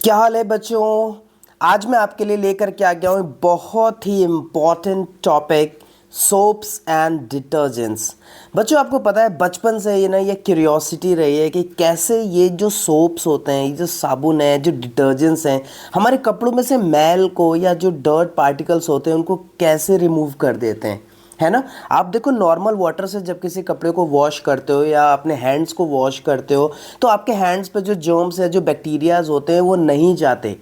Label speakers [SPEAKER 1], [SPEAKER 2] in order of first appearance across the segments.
[SPEAKER 1] क्या हाल है बच्चों। आज मैं आपके लिए लेकर के आ गया हूँ बहुत ही important topic, soaps and detergents. बच्चों आपको पता है बचपन से ये क्यूरियोसिटी रही है कि कैसे ये जो सोप्स होते हैं, ये जो साबुन है, जो डिटर्जेंट्स हैं, हमारे कपड़ों में से मैल को या जो डर्ट पार्टिकल्स होते हैं उनको कैसे रिमूव कर देते हैं, है ना। आप देखो नॉर्मल वाटर से जब किसी कपड़े को वॉश करते हो या अपने हैंड्स को वॉश करते हो तो आपके हैंड्स पे जो जर्म्स है, जो बैक्टीरियाज होते हैं वो नहीं जाते,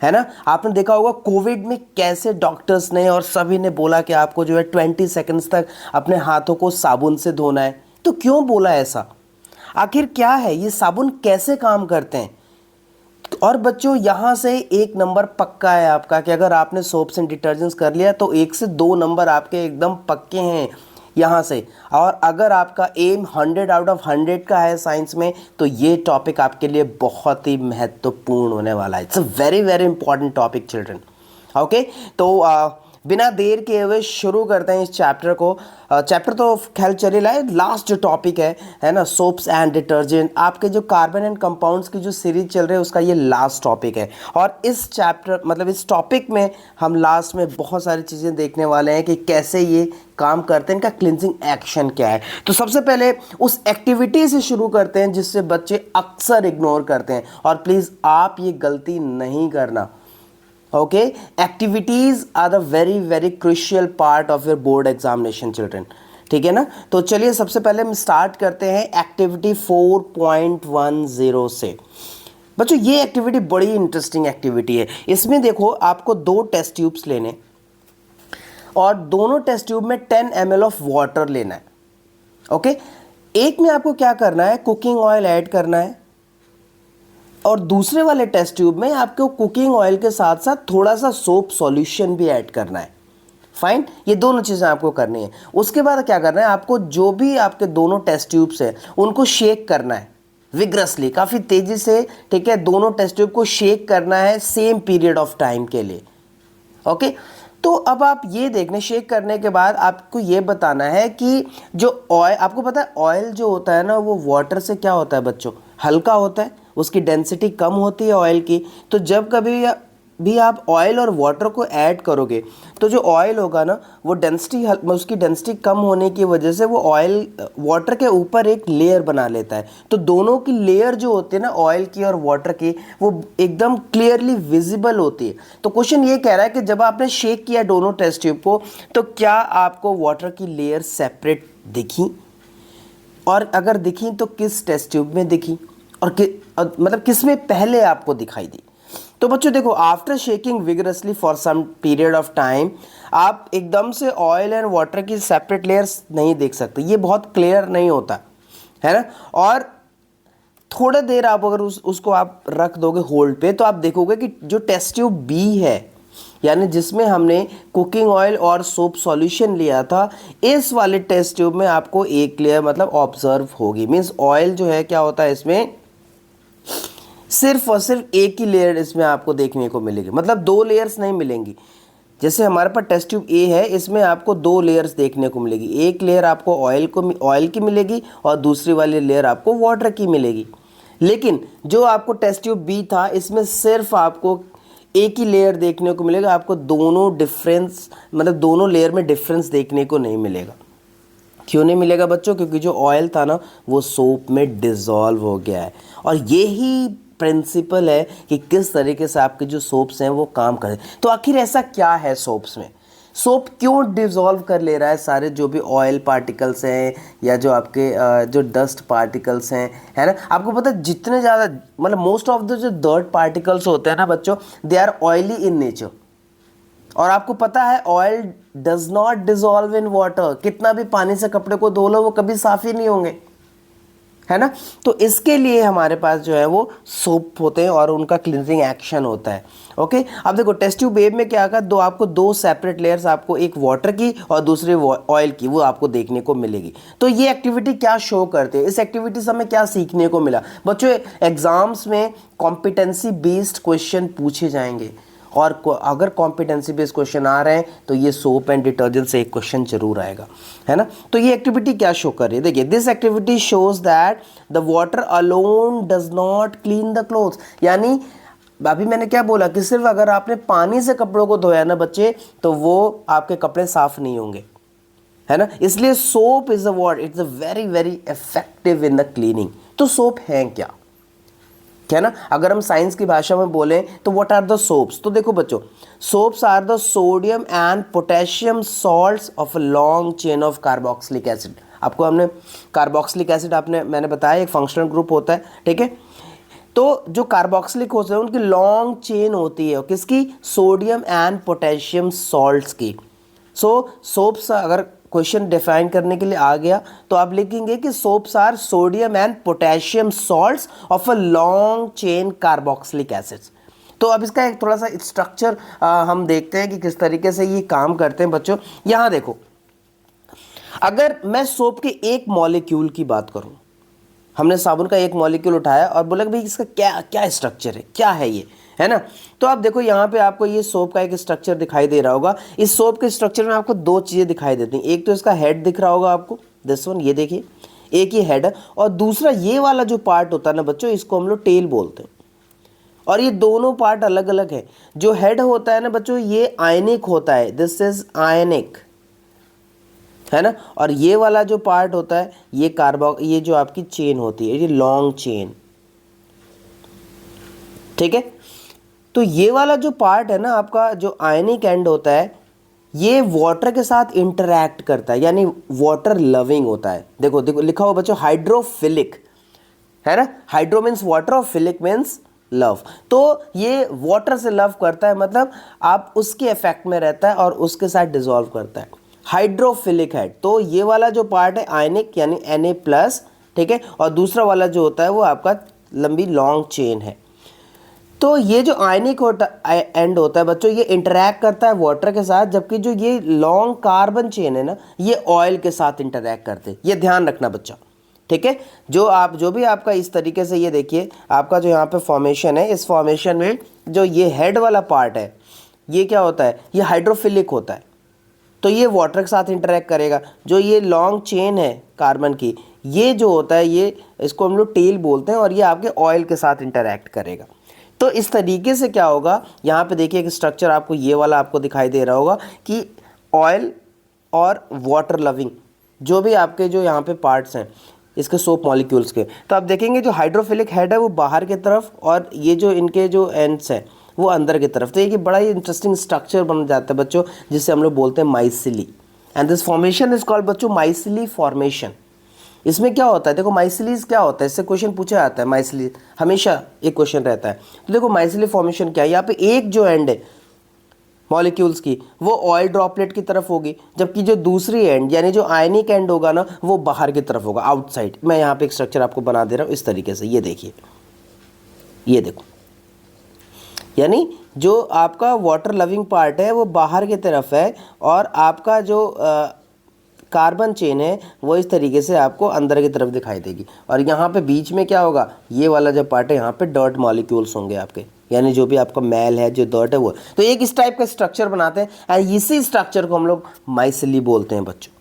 [SPEAKER 1] है ना। आपने देखा होगा कोविड में कैसे डॉक्टर्स ने और सभी ने बोला कि आपको जो है 20 सेकंड्स तक अपने हाथों को साबुन से धोना है। तो क्यों बोला ऐसा, आखिर क्या है ये साबुन, कैसे काम करते हैं। और बच्चों यहाँ से एक नंबर पक्का है आपका कि अगर आपने सोप्स एंड डिटर्जेंट्स कर लिया तो 1 से 2 नंबर आपके एकदम पक्के हैं यहाँ से। और अगर आपका एम 100 आउट ऑफ 100 का है साइंस में तो ये टॉपिक आपके लिए बहुत ही महत्वपूर्ण होने वाला है। It's a very very important topic children. Okay, तो बिना देर किए हुए शुरू करते हैं इस चैप्टर को। चैप्टर तो खैर चले लाए, लास्ट जो टॉपिक है ना, सोप्स एंड डिटर्जेंट। आपके जो कार्बन एंड कंपाउंड्स की जो सीरीज चल रही है उसका ये लास्ट टॉपिक है। और इस चैप्टर मतलब इस टॉपिक में हम लास्ट में बहुत सारी चीज़ें देखने वाले हैं कि कैसे ये काम करते हैं, इनका क्लिनजिंग एक्शन क्या है। तो सबसे पहले उस एक्टिविटी से शुरू करते हैं जिससे बच्चे अक्सर इग्नोर करते हैं, और प्लीज़ आप ये गलती नहीं करना। Okay, activities are the very very crucial part of your board examination children, ठीक है ना। तो चलिए सबसे पहले हम स्टार्ट करते हैं एक्टिविटी 4.10 से। बच्चों ये एक्टिविटी बड़ी इंटरेस्टिंग एक्टिविटी है। इसमें देखो आपको 2 टेस्ट ट्यूब्स लेने और दोनों टेस्ट ट्यूब में 10 ml ऑफ वाटर लेना है। ओके, एक में आपको क्या करना है, कुकिंग ऑयल ऐड करना है, और दूसरे वाले टेस्ट ट्यूब में आपको कुकिंग ऑयल के साथ साथ थोड़ा सा सोप सॉल्यूशन भी ऐड करना है। फाइन, ये दोनों चीज़ें आपको करनी है। उसके बाद क्या करना है, आपको जो भी आपके दोनों टेस्ट ट्यूब्स हैं उनको शेक करना है विग्रसली, काफ़ी तेज़ी से, ठीक है। दोनों टेस्ट ट्यूब को शेक करना है सेम पीरियड ऑफ टाइम के लिए। ओके, तो अब आप ये देखने, शेक करने के बाद आपको ये बताना है कि जो ऑयल, आपको पता है ऑयल जो होता है ना वो वाटर से क्या होता है बच्चों, हल्का होता है, उसकी डेंसिटी कम होती है ऑयल की। तो जब कभी भी आप ऑयल और वाटर को ऐड करोगे तो जो ऑयल होगा ना वो उसकी डेंसिटी कम होने की वजह से वो ऑयल वाटर के ऊपर एक लेयर बना लेता है। तो दोनों की लेयर जो होती है ना, ऑयल की और वाटर की, वो एकदम क्लियरली विजिबल होती है। तो क्वेश्चन ये कह रहा है कि जब आपने शेक किया दोनों टेस्ट ट्यूब को तो क्या आपको वाटर की लेयर सेपरेट दिखी, और अगर दिखी तो किस टेस्ट ट्यूब में दिखी, और मतलब किस में पहले आपको दिखाई दी। तो बच्चों देखो, after shaking vigorously for some period of time आप एकदम से ऑयल एंड वाटर की सेपरेट लेयर्स नहीं देख सकते, ये बहुत क्लियर नहीं होता है ना। और थोड़ा देर आप अगर उसको आप रख दोगे होल्ड पे तो आप देखोगे कि जो टेस्ट ट्यूब बी है, यानी जिसमें हमने कुकिंग ऑयल और सोप सॉल्यूशन लिया था, इस वाले टेस्ट ट्यूब में आपको एक लेयर मतलब ऑब्जर्व होगी। मीन्स ऑयल जो है क्या होता है, इसमें सिर्फ और सिर्फ एक ही लेयर इसमें आपको देखने को मिलेगी, मतलब 2 लेयर्स नहीं मिलेंगी। जैसे हमारे पास टेस्ट ट्यूब ए है, इसमें आपको 2 लेयर्स देखने को मिलेगी। एक लेयर आपको ऑयल की मिलेगी और दूसरी वाली लेयर आपको वाटर की मिलेगी। लेकिन जो आपको टेस्ट ट्यूब बी था इसमें सिर्फ आपको एक ही लेयर देखने को मिलेगा, आपको दोनों डिफरेंस मतलब दोनों लेयर में डिफरेंस देखने को नहीं मिलेगा। क्यों नहीं मिलेगा बच्चों, क्योंकि जो ऑयल था ना वो सोप में डिज़ोल्व हो गया है। और यही प्रिंसिपल है कि किस तरीके से आपके जो सोप्स हैं वो काम करें। तो आखिर ऐसा क्या है सोप्स में, सोप क्यों डिज़ोल्व कर ले रहा है सारे जो भी ऑयल पार्टिकल्स हैं या जो आपके जो डस्ट पार्टिकल्स हैं, है ना। आपको पता है जितने ज़्यादा मतलब मोस्ट ऑफ द जो डर्ट पार्टिकल्स होते हैं ना बच्चों, they are oily in nature. और आपको पता है oil does not dissolve in water, कितना भी पानी से कपड़े को धो लो वो कभी साफ ही नहीं होंगे, है ना। तो इसके लिए हमारे पास जो है वो सोप होते हैं और उनका क्लिनजिंग एक्शन होता है। ओके, अब देखो टेस्ट ट्यूब ए में क्या का आपको 2 सेपरेट लेयर्स, आपको एक वाटर की और दूसरी ऑयल की, वो आपको देखने को मिलेगी। तो ये एक्टिविटी क्या शो करते हैं, इस एक्टिविटी से हमें क्या सीखने को मिला बच्चों। एग्जाम्स में कॉम्पिटेंसी बेस्ड क्वेश्चन पूछे जाएंगे, और अगर कॉम्पिटेंसी बेस्ड क्वेश्चन आ रहे हैं तो ये सोप एंड डिटर्जेंट से एक क्वेश्चन जरूर आएगा, है ना। तो ये एक्टिविटी क्या शो कर रही है, देखिए, this activity shows that the water alone does not clean the clothes, यानी अभी मैंने क्या बोला कि सिर्फ अगर आपने पानी से कपड़ों को धोया ना बच्चे, तो वो आपके कपड़े साफ नहीं होंगे, है ना। इसलिए soap is a word, it's a very very effective in the cleaning. तो सोप है क्या ना, अगर हम साइंस की भाषा में बोलें तो व्हाट आर द सोप्स। तो देखो बच्चों, soaps are the sodium and potassium salts of a long chain of carboxylic acid. आपको हमने कार्बोक्सिलिक एसिड आपने मैंने बताया एक फंक्शनल ग्रुप होता है, ठीक है। तो जो कार्बोक्सिलिक होते हैं उनकी लॉन्ग चेन होती है, किसकी, सोडियम एंड पोटेशियम सॉल्ट्स की। सो सोप्स अगर क्वेश्चन डिफाइन करने के लिए आ गया तो आप लिखेंगे कि soaps are sodium and potassium salts of a long chain carboxylic acids. तो अब इसका एक थोड़ा सा स्ट्रक्चर हम देखते हैं कि किस तरीके से ये काम करते हैं बच्चों। यहाँ देखो, अगर मैं सोप के एक मॉलिक्यूल की बात करूं, हमने साबुन का एक मॉलिक्यूल उठाया और बोला कि भाई इसका क्या क्या स्ट्रक्चर है, क्या है ये, है ना। तो आप देखो यहाँ पे आपको ये सोप का एक स्ट्रक्चर दिखाई दे रहा होगा। इस सोप के स्ट्रक्चर में आपको दो चीज़ें दिखाई देती हैं। एक तो इसका हेड दिख रहा होगा आपको, दिस वन, ये देखिए, एक ये हेड है, और दूसरा ये वाला जो पार्ट होता है ना बच्चों, इसको हम लोग टेल बोलते हैं। और ये दोनों पार्ट अलग अलग है। जो हेड होता है ना बच्चों, ये आयनिक होता है, दिस इज आयनिक, है ना। और ये वाला जो पार्ट होता है ये ये जो आपकी चेन होती है, ये लॉन्ग चेन, ठीक है। तो ये वाला जो पार्ट है ना आपका, जो आयनिक एंड होता है, ये वाटर के साथ इंटरैक्ट करता है, यानी वाटर लविंग होता है। देखो देखो लिखा हुआ बच्चों हाइड्रोफिलिक, है ना। हाइड्रो मीन्स वाटर और फिलिक मीन्स लव। तो ये वाटर से लव करता है, मतलब आप उसके इफेक्ट में रहता है और उसके साथ डिजोल्व करता है, हाइड्रोफिलिक हेड। तो ये वाला जो पार्ट है आयनिक यानी Na+, ठीक है, और दूसरा वाला जो होता है वो आपका लंबी लॉन्ग चेन है। तो ये जो आयनिक होता एंड होता है बच्चों, ये इंटरैक्ट करता है वाटर के साथ, जबकि जो ये लॉन्ग कार्बन चेन है ना, ये ऑयल के साथ इंटरैक्ट करते हैं। ये ध्यान रखना बच्चा, ठीक है। जो भी आपका इस तरीके से, ये देखिए आपका जो यहाँ पे फॉर्मेशन है, इस फॉर्मेशन में जो ये हेड वाला पार्ट है, ये क्या होता है, ये हाइड्रोफिलिक होता है। तो ये वाटर के साथ इंटरैक्ट करेगा। जो ये लॉन्ग चेन है कार्बन की, ये जो होता है, ये इसको हम लोग टेल बोलते हैं, और ये आपके ऑयल के साथ इंटरैक्ट करेगा। तो इस तरीके से क्या होगा, यहाँ पे देखिए एक स्ट्रक्चर आपको ये वाला आपको दिखाई दे रहा होगा कि ऑयल और वाटर लविंग जो भी आपके जो यहाँ पे पार्ट्स हैं इसके सोप मॉलिक्यूल्स के, तो आप देखेंगे जो हाइड्रोफिलिक हेड है वो बाहर की तरफ, और ये जो इनके जो एंड्स हैं वो अंदर की तरफ। तो ये बड़ा ही इंटरेस्टिंग स्ट्रक्चर बन जाता है बच्चों, जिसे हम लोग बोलते हैं micelle, and this formation is called बच्चों माइसिली फॉर्मेशन। इसमें क्या होता है, देखो माइसिलीज क्या होता है, इससे क्वेश्चन पूछा जाता है। माइसिली हमेशा एक क्वेश्चन रहता है। तो देखो माइसिली फॉर्मेशन क्या है, यहाँ पे एक जो एंड है मॉलिक्यूल्स की वो ऑयल ड्रॉपलेट की तरफ होगी, जबकि जो दूसरी एंड यानी जो आयनिक एंड होगा ना, वो बाहर की तरफ होगा, आउटसाइड। मैं यहाँ पे एक स्ट्रक्चर आपको बना दे रहा हूँ इस तरीके से, ये देखिए, ये देखो, यानी जो आपका वाटर लविंग पार्ट है वो बाहर की तरफ है, और आपका जो कार्बन चेन है वो इस तरीके से आपको अंदर की तरफ दिखाई देगी। और यहाँ पे बीच में क्या होगा, ये वाला जो पार्ट है, यहाँ पे डर्ट मॉलिक्यूल्स होंगे आपके, यानी जो भी आपका मैल है, जो डर्ट है वो। तो एक इस टाइप का स्ट्रक्चर बनाते हैं, एंड इसी स्ट्रक्चर को हम लोग माइसिली बोलते हैं बच्चों,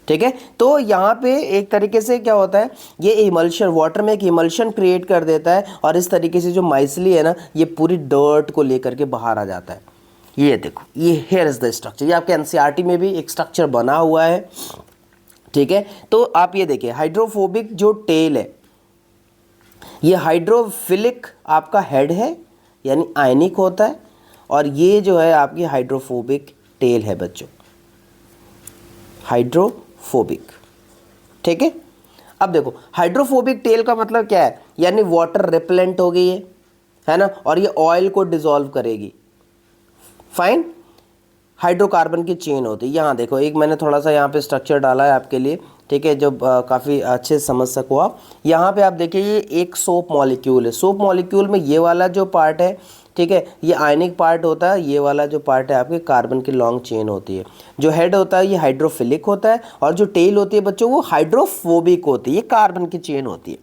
[SPEAKER 1] ठीक है। तो यहाँ पे एक तरीके से क्या होता है, ये इमल्शन, वाटर में एक इमल्शन क्रिएट कर देता है, और इस तरीके से जो माइसिली है ना, ये पूरी डर्ट को लेकर के बाहर आ जाता है। ये देखो, ये हेयर इज द स्ट्रक्चर, ये आपके एनसीईआरटी में भी एक स्ट्रक्चर बना हुआ है, ठीक है। तो आप ये देखिए, हाइड्रोफोबिक जो टेल है, ये हाइड्रोफिलिक आपका हेड है, यानी आयनिक होता है, और ये जो है आपकी हाइड्रोफोबिक टेल है बच्चों, हाइड्रोफोबिक, ठीक है। अब देखो हाइड्रोफोबिक टेल का मतलब क्या है, यानी वाटर रिपेलेंट हो गई है ना, और ये ऑयल को डिसॉल्व करेगी, फाइन। हाइड्रोकार्बन की चेन होती है। यहाँ देखो, एक मैंने थोड़ा सा यहाँ पे स्ट्रक्चर डाला है आपके लिए, ठीक है, जो काफ़ी अच्छे से समझ सको आप। यहाँ पे आप देखिए, ये एक सोप मॉलिक्यूल है। सोप मॉलिक्यूल में ये वाला जो पार्ट है, ठीक है, ये आयनिक पार्ट होता है, ये वाला जो पार्ट है आपके कार्बन की लॉन्ग चेन होती है। जो हेड होता है ये हाइड्रोफिलिक होता है, और जो टेल होती है बच्चों वो हाइड्रोफोबिक होती है, ये कार्बन की चेन होती है,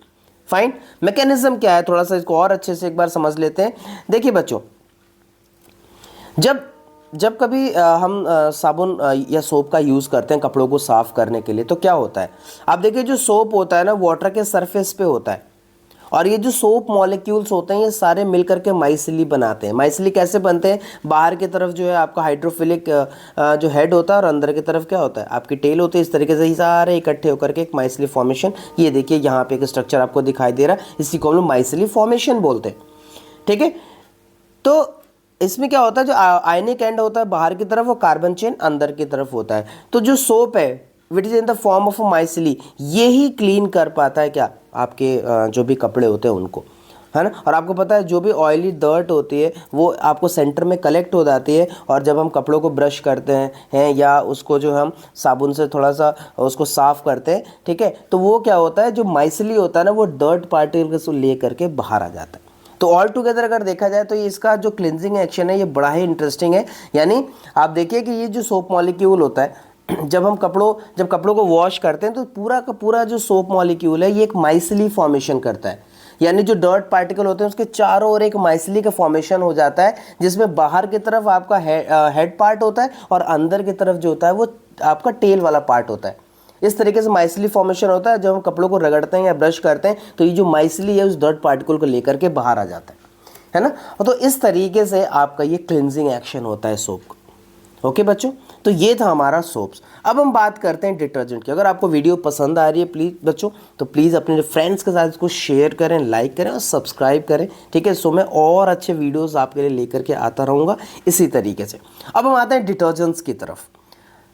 [SPEAKER 1] फाइन। मैकेनिज्म क्या है, थोड़ा सा इसको और अच्छे से एक बार समझ लेते हैं। देखिए बच्चों, जब कभी हम साबुन या सोप का यूज़ करते हैं कपड़ों को साफ़ करने के लिए, तो क्या होता है, आप देखिए जो सोप होता है ना, वाटर के सरफेस पे होता है, और ये जो सोप मॉलिक्यूल्स होते हैं ये सारे मिलकर के माइसिली बनाते हैं। माइसिली कैसे बनते हैं, बाहर की तरफ जो है आपका हाइड्रोफिलिक जो हेड होता है और अंदर की तरफ क्या होता है आपकी टेल होती है। इस तरीके से ही सारे इकट्ठे होकर के एक माइसिली फॉर्मेशन, ये देखिए यहाँ पे एक स्ट्रक्चर आपको दिखाई दे रहा है, इसी को हम लोग माइसिली फॉर्मेशन बोलते हैं। ठीक है, तो इसमें क्या होता है, जो आयनिक एंड होता है बाहर की तरफ, वो कार्बन चेन अंदर की तरफ होता है। तो जो सोप है which is in the form of micelle, ये ही क्लीन कर पाता है क्या आपके जो भी कपड़े होते हैं उनको, है ना। और आपको पता है जो भी ऑयली डर्ट होती है वो आपको सेंटर में कलेक्ट हो जाती है, और जब हम कपड़ों को ब्रश करते हैं या उसको जो हम साबुन से थोड़ा सा उसको साफ़ करते हैं, ठीक है, तो वो क्या होता है, जो माइसिली होता है ना, वो डर्ट पार्टिकल्स को ले करके बाहर आ जाता है। तो ऑल टुगेदर अगर देखा जाए तो ये इसका जो क्लिनजिंग एक्शन है ये बड़ा ही इंटरेस्टिंग है। यानी आप देखिए कि ये जो सोप मॉलिक्यूल होता है, जब कपड़ों को वॉश करते हैं तो पूरा का पूरा जो सोप मॉलिक्यूल है ये एक माइसिली फॉर्मेशन करता है। यानी जो डर्ट पार्टिकल होते हैं उसके चारों ओर एक माइसिली का फॉर्मेशन हो जाता है, जिसमें बाहर की तरफ आपका हेड पार्ट होता है और अंदर की तरफ जो होता है वो आपका टेल वाला पार्ट होता है। इस तरीके से माइसिली फॉर्मेशन होता है। जब हम कपड़ों को रगड़ते हैं या ब्रश करते हैं तो ये जो माइसिली है उस डर्ट पार्टिकल को लेकर के बाहर आ जाता है ना। तो इस तरीके से आपका ये क्लिनजिंग एक्शन होता है सोप का। ओके बच्चों, तो ये था हमारा सोप्स। अब हम बात करते हैं डिटर्जेंट की। अगर आपको वीडियो पसंद आ रही है प्लीज़ बच्चों, तो प्लीज़ अपने फ्रेंड्स के साथ इसको शेयर करें, लाइक करें और सब्सक्राइब करें। ठीक है, सो मैं और अच्छे वीडियोस आपके लिए लेकर के आता रहूँगा इसी तरीके से। अब हम आते हैं डिटर्जेंट्स की तरफ,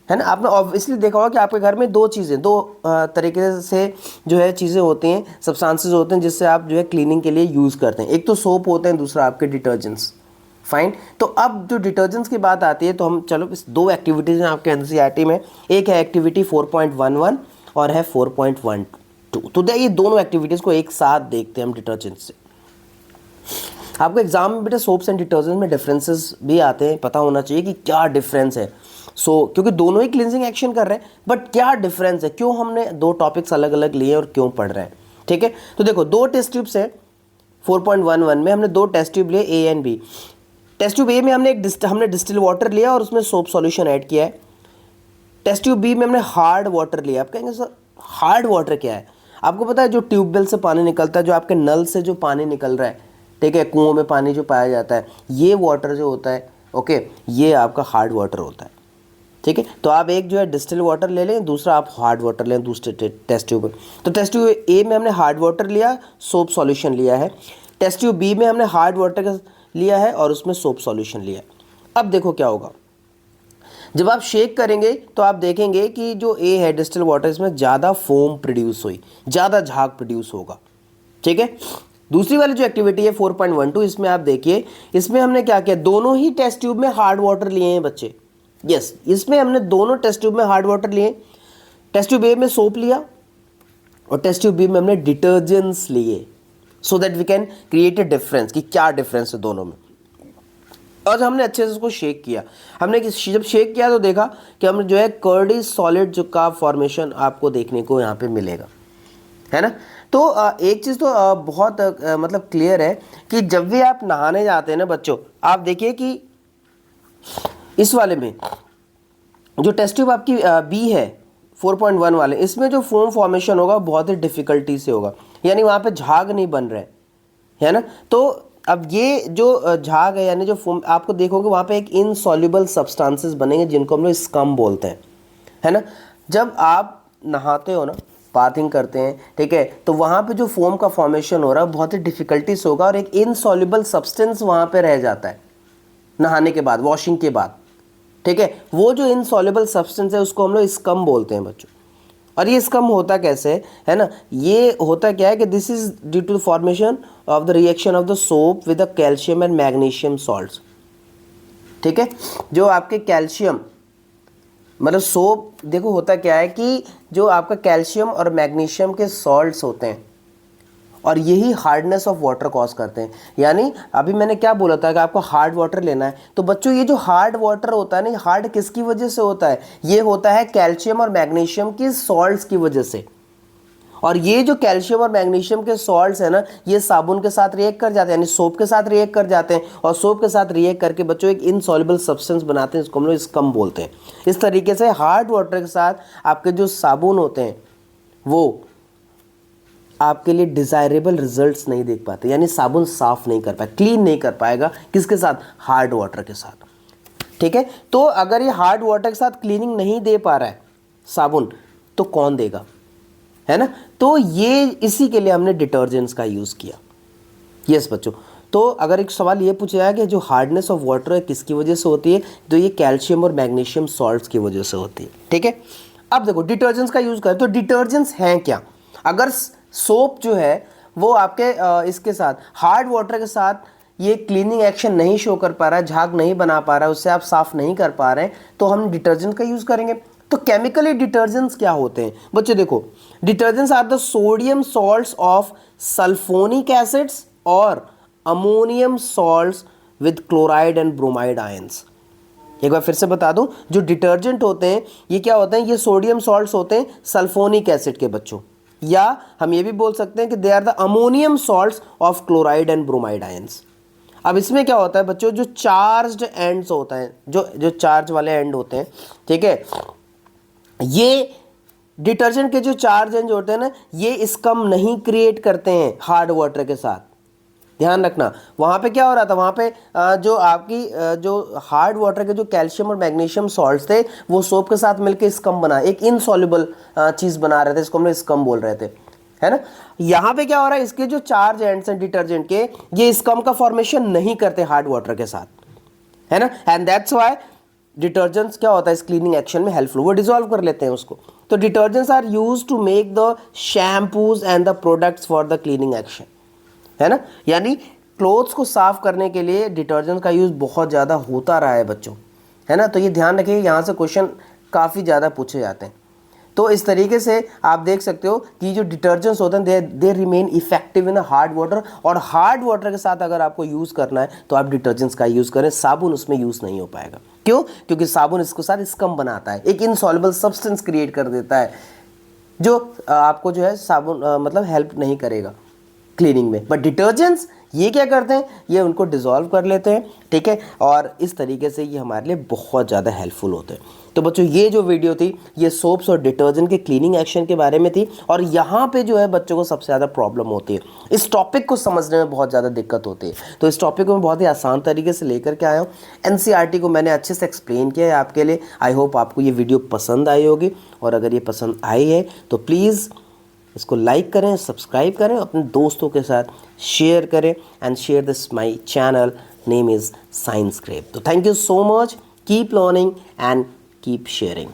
[SPEAKER 1] है ना। आपने ऑब्वियसली देखा होगा कि आपके घर में दो तरीके से जो है चीज़ें होती हैं, सब्सटेंसेस होते हैं जिससे आप जो है क्लीनिंग के लिए यूज़ करते हैं। एक तो सोप होते हैं, दूसरा आपके डिटर्जेंट्स। फाइन, तो अब जो डिटर्जेंट्स की बात आती है तो हम चलो इस दो एक्टिविटीज़ हैं आपके एनसीईआरटी में। एक है एक्टिविटी 4.11 और है 4.12। तो ये दोनों एक्टिविटीज़ को एक साथ देखते हैं हम डिटर्जेंट से। आपको एग्जाम में बेटा सोप्स एंड डिटर्जेंट में डिफरेंसेस भी आते हैं, पता होना चाहिए कि क्या डिफरेंस है। क्योंकि दोनों ही क्लिनजिंग एक्शन कर रहे हैं, बट क्या डिफरेंस है, क्यों हमने दो टॉपिक्स अलग अलग लिए और क्यों पढ़ रहे हैं। ठीक है, तो देखो दो टेस्ट ट्यूब्स है 4.11 में, हमने दो टेस्ट ट्यूब लिए A and B. Test tube A में हमने डिस्टिल वाटर लिया और उसमें सोप सॉल्यूशन ऐड किया है। टेस्ट ट्यूब बी में हमने हार्ड वाटर लिया। आप कहेंगे सर हार्ड वाटर क्या है, आपको पता है जो ट्यूबवेल से पानी निकलता है, जो आपके नल से जो पानी निकल रहा है, ठीक है, कुओं में पानी जो पाया जाता है, ये वाटर जो होता है, ओके, ये आपका हार्ड वाटर होता है। ठीक है, तो आप एक जो है डिस्टिल वाटर ले लें, दूसरा आप हार्ड वाटर लें दूसरे टेस्ट ट्यूब में। तो टेस्ट ट्यूब ए में हमने हार्ड वाटर लिया, सोप सॉल्यूशन लिया है। टेस्ट ट्यूब बी में हमने हार्ड वाटर लिया है और उसमें सोप सॉल्यूशन लिया है। अब देखो क्या होगा, जब आप शेक करेंगे तो आप देखेंगे कि जो ए है डिस्टिल वाटर, इसमें ज़्यादा फोम प्रोड्यूस हुई, ज़्यादा झाग प्रोड्यूस होगा। ठीक है, दूसरी वाली जो एक्टिविटी है 4.12, इसमें आप देखिए, इसमें हमने क्या किया, दोनों ही टेस्ट ट्यूब में हार्ड वाटर लिए हैं बच्चे। यस, इसमें हमने दोनों टेस्ट ट्यूब में हार्ड वाटर लिए। टेस्ट ट्यूब ए में सोप लिया और टेस्ट ट्यूब बी में हमने डिटर्जेंट्स लिए, so that we can create a difference कि क्या डिफरेंस है दोनों में। और हमने अच्छे से उसको शेक किया। हमने जब शेक किया तो देखा कि हम जो है कर्डी सॉलिड जो का फॉर्मेशन आपको देखने को यहाँ पे मिलेगा, है ना। तो एक चीज़ तो बहुत मतलब क्लियर है कि जब भी आप नहाने जाते हैं ना बच्चों, आप देखिए कि इस वाले में जो टेस्ट ट्यूब आपकी बी है 4.1 वाले, इसमें जो फोम फॉर्मेशन होगा बहुत ही डिफिकल्टी से होगा, यानी वहाँ पे झाग नहीं बन रहे, है ना। तो अब ये जो झाग है यानी जो फोम, आपको देखोगे वहाँ पे एक इनसॉल्युबल सब्सटेंसेस बनेंगे जिनको हम लोग स्कम बोलते हैं, है ना। जब आप नहाते हो ना, बाथिंग करते हैं, ठीक है, तो वहाँ पे जो फोम का फॉर्मेशन हो रहा है बहुत ही डिफिकल्टी से होगा और एक इनसॉल्युबल सब्सटेंस वहाँ पे रह जाता है नहाने के बाद, वॉशिंग के बाद। ठीक है, वो जो इनसॉल्युबल सब्सटेंस है उसको हम लोग स्कम बोलते हैं बच्चों। और ये स्कम होता कैसे है ना, ये होता क्या है कि this is due to formation of the reaction of the soap with the calcium and magnesium salts. ठीक है, जो आपके कैल्शियम मतलब सोप, देखो होता क्या है कि जो आपका कैल्शियम और मैग्नीशियम के सॉल्ट्स होते हैं और यही हार्डनेस ऑफ वाटर कॉज करते हैं। यानी अभी मैंने क्या बोला था कि आपको हार्ड वाटर लेना है, तो बच्चों ये जो हार्ड वाटर होता है ना, हार्ड किसकी वजह से होता है, ये होता है कैल्शियम और मैग्नीशियम की सॉल्ट्स की वजह से। और ये जो कैल्शियम और मैग्नीशियम के सॉल्ट्स है ना, ये साबुन के साथ रिएक्ट कर जाते हैं, यानी सोप के साथ रिएक्ट कर जाते हैं और सोप के साथ रिएक्ट करके बच्चों एक इनसॉल्युबल सब्सटेंस बनाते हैं, इसको हम लोग स्कम बोलते हैं। इस तरीके से हार्ड वाटर के साथ आपके जो साबुन होते हैं वो आपके लिए डिज़ायरेबल रिजल्ट्स नहीं देख पाते, यानी साबुन साफ़ नहीं कर पाए, क्लीन नहीं कर पाएगा, किसके साथ? हार्ड वाटर के साथ। ठीक है, तो अगर ये हार्ड वाटर के साथ क्लीनिंग नहीं दे पा रहा है साबुन, तो कौन देगा, है ना? तो ये इसी के लिए हमने डिटर्जेंट्स का यूज़ किया। यस बच्चों, तो अगर एक सवाल ये पूछा जाए कि जो हार्डनेस ऑफ वाटर है किसकी वजह से होती है, तो ये कैल्शियम और मैग्नीशियम सॉल्ट्स की वजह से होती है। ठीक है, अब देखो डिटर्जेंट्स का यूज़ करें तो डिटर्जेंट्स हैं क्या? अगर सोप जो है वो आपके इसके साथ हार्ड वाटर के साथ ये क्लीनिंग एक्शन नहीं शो कर पा रहा है, झाग नहीं बना पा रहा है, उससे आप साफ़ नहीं कर पा रहे हैं, तो हम डिटर्जेंट का यूज़ करेंगे। तो केमिकली डिटर्जेंट्स क्या होते हैं बच्चों? देखो, detergents are the sodium salts of sulphonic acids और ammonium salts with chloride and bromide ions. एक बार फिर से बता दूं, जो डिटर्जेंट होते हैं ये क्या होते हैं? ये सोडियम सॉल्ट्स होते हैं सल्फोनिक एसिड के बच्चों, या हम ये भी बोल सकते हैं कि they are the ammonium salts of chloride and bromide ions. अब इसमें क्या होता है बच्चों, जो चार्ज्ड एंड्स होता है, जो चार्ज वाले एंड होते हैं, ठीक है, ये डिटर्जेंट के जो चार्ज एंड होते हैं ना, ये स्कम नहीं क्रिएट करते हैं हार्ड वाटर के साथ। ध्यान रखना, वहाँ पे क्या हो रहा था, वहाँ पे जो आपकी जो हार्ड वाटर के जो कैल्शियम और मैग्नीशियम सॉल्ट्स थे वो सोप के साथ मिलकर स्कम बना, एक इनसॉल्युबल चीज़ बना रहे थे, इसको हम लोग स्कम बोल रहे थे, है ना? यहाँ पे क्या हो रहा है, इसके जो चार्ज एंड्स हैं डिटर्जेंट के, ये स्कम का फॉर्मेशन नहीं करते हार्ड वाटर के साथ, है ना? एंड दैट्स वाई डिटर्जेंट्स क्या होता है इस क्लीनिंग एक्शन में हेल्पफुल, वो डिसॉल्व कर लेते हैं उसको। तो detergents are used to make the shampoos and the products for the cleaning action, है ना? यानी क्लोथ्स को साफ करने के लिए डिटर्जेंट का यूज़ बहुत ज़्यादा होता रहा है बच्चों, है ना? तो ये ध्यान रखिए, यहाँ से क्वेश्चन काफ़ी ज़्यादा पूछे जाते हैं। तो इस तरीके से आप देख सकते हो कि जो डिटर्जेंट्स होते हैं they remain effective in hard water, और हार्ड वाटर के साथ अगर आपको यूज़ करना है तो आप डिटर्जेंट्स का यूज़ करें, साबुन उसमें यूज़ नहीं हो पाएगा। क्यों? क्योंकि साबुन इसके साथ स्कम बनाता है, एक इनसॉल्युबल सब्सटेंस क्रिएट कर देता है, जो आपको जो है साबुन मतलब हेल्प नहीं करेगा क्लीनिंग में। बट डिटर्जेंट्स ये क्या करते हैं, ये उनको डिसॉल्व कर लेते हैं, ठीक है, और इस तरीके से ये हमारे लिए बहुत ज़्यादा हेल्पफुल होते हैं। तो बच्चों ये जो वीडियो थी ये सोप्स और डिटर्जेंट के क्लीनिंग एक्शन के बारे में थी, और यहाँ पे जो है बच्चों को सबसे ज़्यादा प्रॉब्लम होती है, इस टॉपिक को समझने में बहुत ज़्यादा दिक्कत होती है। तो इस टॉपिक को मैं बहुत ही आसान तरीके से लेकर के आया हूँ, एनसीईआरटी को मैंने अच्छे से एक्सप्लेन किया है आपके लिए। आई होप आपको ये वीडियो पसंद आई होगी, और अगर ये पसंद आई है तो प्लीज़ इसको लाइक करें, सब्सक्राइब करें, अपने दोस्तों के साथ शेयर करें, and share this my channel, name is science crave. तो thank you so much, keep learning and keep sharing.